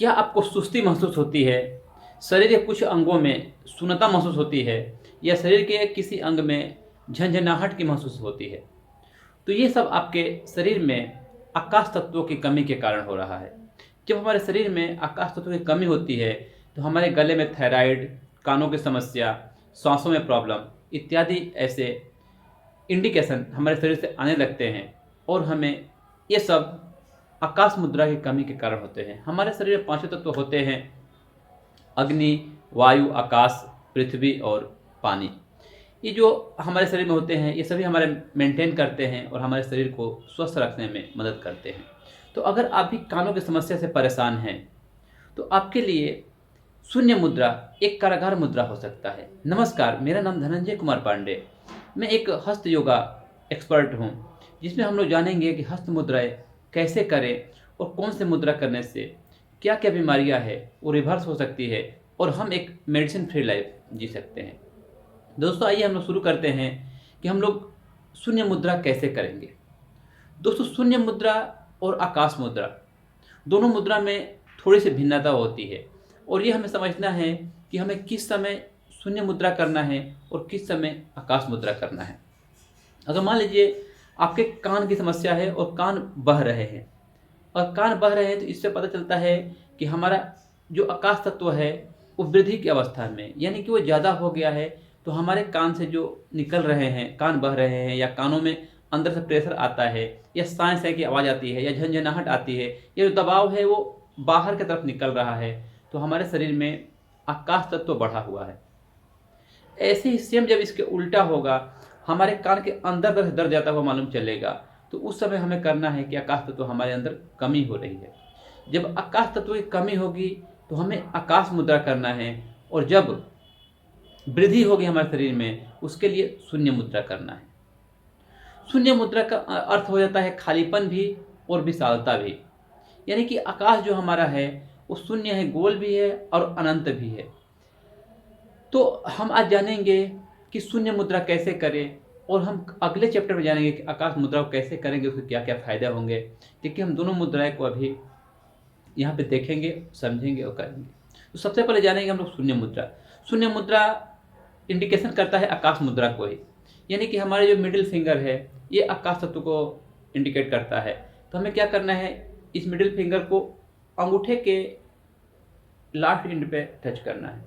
क्या आपको सुस्ती महसूस होती है? शरीर के कुछ अंगों में शून्यता महसूस होती है या शरीर के किसी अंग में झंझनाहट की महसूस होती है? तो ये सब आपके शरीर में आकाश तत्वों की कमी के कारण हो रहा है। जब हमारे शरीर में आकाश तत्वों की कमी होती है तो हमारे गले में थायराइड, कानों की समस्या, सांसों में प्रॉब्लम इत्यादि ऐसे इंडिकेशन हमारे शरीर से आने लगते हैं और हमें ये सब आकाश मुद्रा की कमी के कारण होते हैं। हमारे शरीर में पांचों तत्व होते हैं: अग्नि, वायु, आकाश, पृथ्वी और पानी। ये जो हमारे शरीर में होते हैं ये सभी हमारे मेंटेन करते हैं और हमारे शरीर को स्वस्थ रखने में मदद करते हैं। तो अगर आप भी कानों की समस्या से परेशान हैं तो आपके लिए शून्य मुद्रा एक कारागार मुद्रा हो सकता है। नमस्कार, मेरा नाम धनंजय कुमार पांडे। मैं एक हस्त योगा एक्सपर्ट हूँ जिसमें हम लोग जानेंगे कि हस्त मुद्राएं कैसे करें और कौन से मुद्रा करने से क्या क्या बीमारियां हैं वो रिवर्स हो सकती है और हम एक मेडिसिन फ्री लाइफ जी सकते हैं। दोस्तों आइए हम लोग शुरू करते हैं कि हम लोग शून्य मुद्रा कैसे करेंगे। दोस्तों शून्य मुद्रा और आकाश मुद्रा दोनों मुद्रा में थोड़ी सी भिन्नता होती है और ये हमें समझना है कि हमें किस समय शून्य मुद्रा करना है और किस समय आकाश मुद्रा करना है। अगर मान लीजिए आपके कान की समस्या है और कान बह रहे हैं और कान बह रहे हैं तो इससे पता चलता है कि हमारा जो आकाश तत्व है वो वृद्धि की अवस्था में, यानी कि वो ज़्यादा हो गया है। तो हमारे कान से जो निकल रहे हैं, कान बह रहे हैं या कानों में अंदर से प्रेशर आता है या साए साए की आवाज़ आती है या झंझनाहट आती है या जो दबाव है वो बाहर की तरफ निकल रहा है, तो हमारे शरीर में आकाश तत्व बढ़ा हुआ है। ऐसे ही सेम जब इसके उल्टा होगा, हमारे कान के अंदर तरफ दर्द जाता हुआ मालूम चलेगा, तो उस समय हमें करना है कि आकाश तत्व हमारे अंदर कमी हो रही है। जब आकाश तत्व की कमी होगी तो हमें आकाश मुद्रा करना है और जब वृद्धि होगी हमारे शरीर में उसके लिए शून्य मुद्रा करना है। शून्य मुद्रा का अर्थ हो जाता है खालीपन भी और विशालता भी, यानी कि आकाश जो हमारा है वो शून्य है, गोल भी है और अनंत भी है। तो हम आज जानेंगे कि शून्य मुद्रा कैसे करें और हम अगले चैप्टर में जानेंगे कि आकाश मुद्रा को कैसे करेंगे, उसके क्या क्या फायदे होंगे। क्योंकि हम दोनों मुद्राएं को अभी यहाँ पे देखेंगे, समझेंगे और करेंगे। तो सबसे पहले जानेंगे हम लोग शून्य मुद्रा। शून्य मुद्रा इंडिकेशन करता है आकाश मुद्रा को ही, यानी कि हमारे जो मिडिल फिंगर है ये आकाश तत्व को इंडिकेट करता है। तो हमें क्या करना है, इस मिडिल फिंगर को अंगूठे के लास्ट एंड पे टच करना है,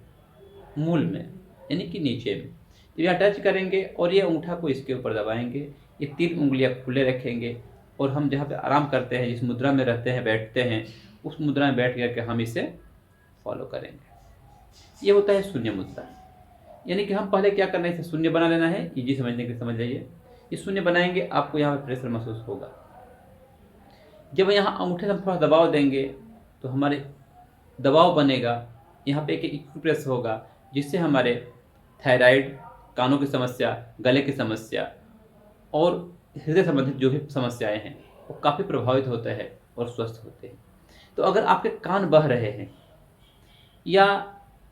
मूल में यानी कि नीचे में। तो यहाँ टच करेंगे और ये अंगूठा को इसके ऊपर दबाएंगे, ये तीन उंगलियां खुले रखेंगे और हम जहाँ पे आराम करते हैं, जिस मुद्रा में रहते हैं, बैठते हैं, उस मुद्रा में बैठ करके हम इसे फॉलो करेंगे। ये होता है शून्य मुद्रा। यानी कि हम पहले क्या करना है, इसे शून्य बना लेना है। इजी समझने के समझ जाइए। ये शून्य बनाएंगे, आपको यहाँ पे प्रेशर महसूस होगा। जब यहाँ अंगूठे से हम थोड़ा दबाव देंगे तो हमारे दबाव बनेगा, यहाँ पे एक प्रेस होगा जिससे हमारे थायराइड, कानों की समस्या, गले की समस्या और हृदय संबंधित जो भी समस्याएं हैं वो काफ़ी प्रभावित होते हैं और स्वस्थ होते हैं। तो अगर आपके कान बह रहे हैं या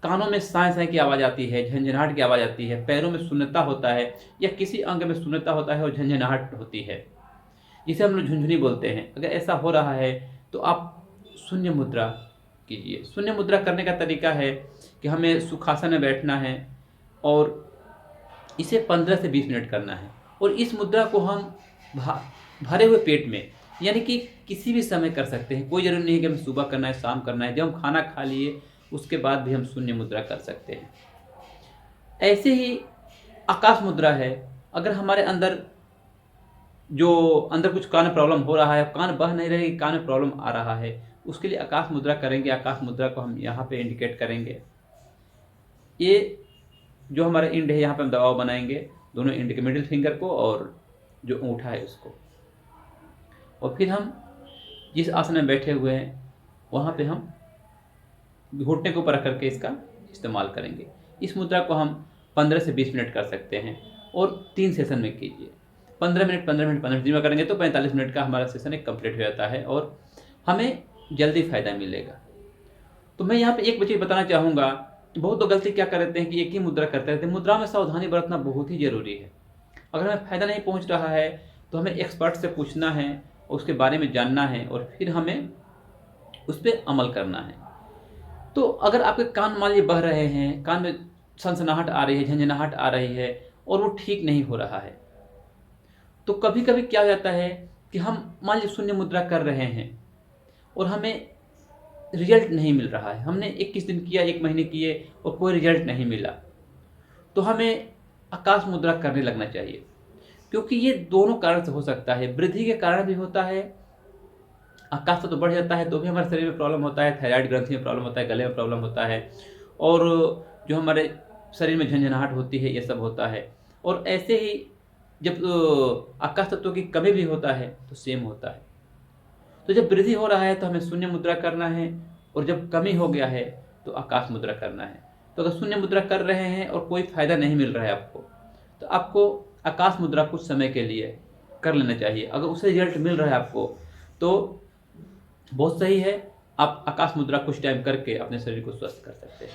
कानों में साए साए की आवाज़ आती है, झंझनाहट की आवाज़ आती है, पैरों में शून्यता होता है या किसी अंग में शून्यता होता है और झंझनाहट होती है, जिसे हम लोग झुंझुनी बोलते हैं, अगर ऐसा हो रहा है तो आप शून्य मुद्रा कीजिए। शून्य मुद्रा करने का तरीका है कि हमें सुखासन में बैठना है और इसे 15 से 20 मिनट करना है। और इस मुद्रा को हम भरे हुए पेट में, यानी कि किसी भी समय कर सकते हैं। कोई ज़रूरी नहीं है कि हमें सुबह करना है, शाम करना है। जब हम खाना खा लिए उसके बाद भी हम शून्य मुद्रा कर सकते हैं। ऐसे ही आकाश मुद्रा है, अगर हमारे अंदर कुछ कान में प्रॉब्लम हो रहा है, कान बह नहीं रहे, कान में प्रॉब्लम आ रहा है, उसके लिए आकाश मुद्रा करेंगे। आकाश मुद्रा को हम यहाँ पे इंडिकेट करेंगे। ये जो हमारा इंड है यहाँ पे हम दबाव बनाएंगे, दोनों इंड के मिडिल फिंगर को और जो अंगूठा है उसको, और फिर हम जिस आसन में बैठे हुए हैं वहाँ पे हम घुटने के ऊपर रख करके इसका इस्तेमाल करेंगे। इस मुद्रा को हम 15 से 20 मिनट कर सकते हैं और 3 सेशन में कीजिए। 15 मिनट 15 मिनट 15 दिन में करेंगे तो 45 मिनट का हमारा सेशन एक कंप्लीट हो जाता है और हमें जल्दी फ़ायदा मिलेगा। तो मैं यहाँ पे एक बच्चे बताना चाहूँगा, बहुत तो गलती क्या करते हैं कि एक ही मुद्रा करते रहते हैं। मुद्रा में सावधानी बरतना बहुत ही ज़रूरी है। अगर हमें फ़ायदा नहीं पहुँच रहा है तो हमें एक्सपर्ट से पूछना है, उसके बारे में जानना है और फिर हमें उस पर अमल करना है। तो अगर आपके कान मान लीजिए बह रहे हैं, कान में सनसनाहट आ रही है, झंझनाहट आ रही है और वो ठीक नहीं हो रहा है, तो कभी कभी क्या हो जाता है कि हम मान लीजिए शून्य मुद्रा कर रहे हैं और हमें रिजल्ट नहीं मिल रहा है, हमने 21 दिन किया, 1 महीने किए और कोई रिजल्ट नहीं मिला, तो हमें आकाश मुद्रा करने लगना चाहिए। क्योंकि ये दोनों कारण से हो सकता है, वृद्धि के कारण भी होता है, आकाश तो बढ़ जाता है तो भी हमारे शरीर में प्रॉब्लम होता है, थायराइड ग्रंथि में प्रॉब्लम होता है, गले में प्रॉब्लम होता है, और जो हमारे शरीर में झंझनाहट होती है, ये सब होता है। और ऐसे ही जब आकाश तत्व की कमी भी होता है तो सेम होता है। तो जब वृद्धि हो रहा है तो हमें शून्य मुद्रा करना है, और जब कमी हो गया है तो आकाश मुद्रा करना है। तो अगर शून्य मुद्रा कर रहे हैं और कोई फायदा नहीं मिल रहा है आपको, तो आपको आकाश मुद्रा कुछ समय के लिए कर लेना चाहिए। अगर उससे रिजल्ट मिल रहा है आपको तो बहुत सही है, आप आकाश मुद्रा कुछ टाइम करके अपने शरीर को स्वस्थ कर सकते हैं।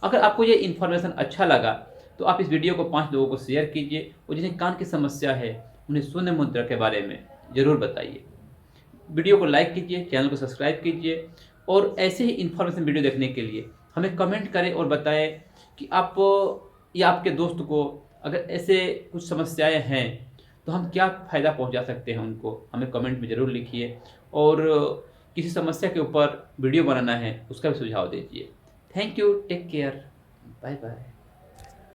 अगर आपको ये इन्फॉर्मेशन अच्छा लगा तो आप इस वीडियो को 5 लोगों को शेयर कीजिए, और जिन्हें कान की समस्या है उन्हें शून्य मुद्रा के बारे में ज़रूर बताइए। वीडियो को लाइक कीजिए, चैनल को सब्सक्राइब कीजिए, और ऐसे ही इन्फॉर्मेशन वीडियो देखने के लिए हमें कमेंट करें और बताएं कि आप या आपके दोस्त को अगर ऐसे कुछ समस्याएं हैं तो हम क्या फ़ायदा पहुंचा सकते हैं उनको, हमें कमेंट में ज़रूर लिखिए। और किसी समस्या के ऊपर वीडियो बनाना है उसका भी सुझाव दीजिए। Thank you, take care, bye bye.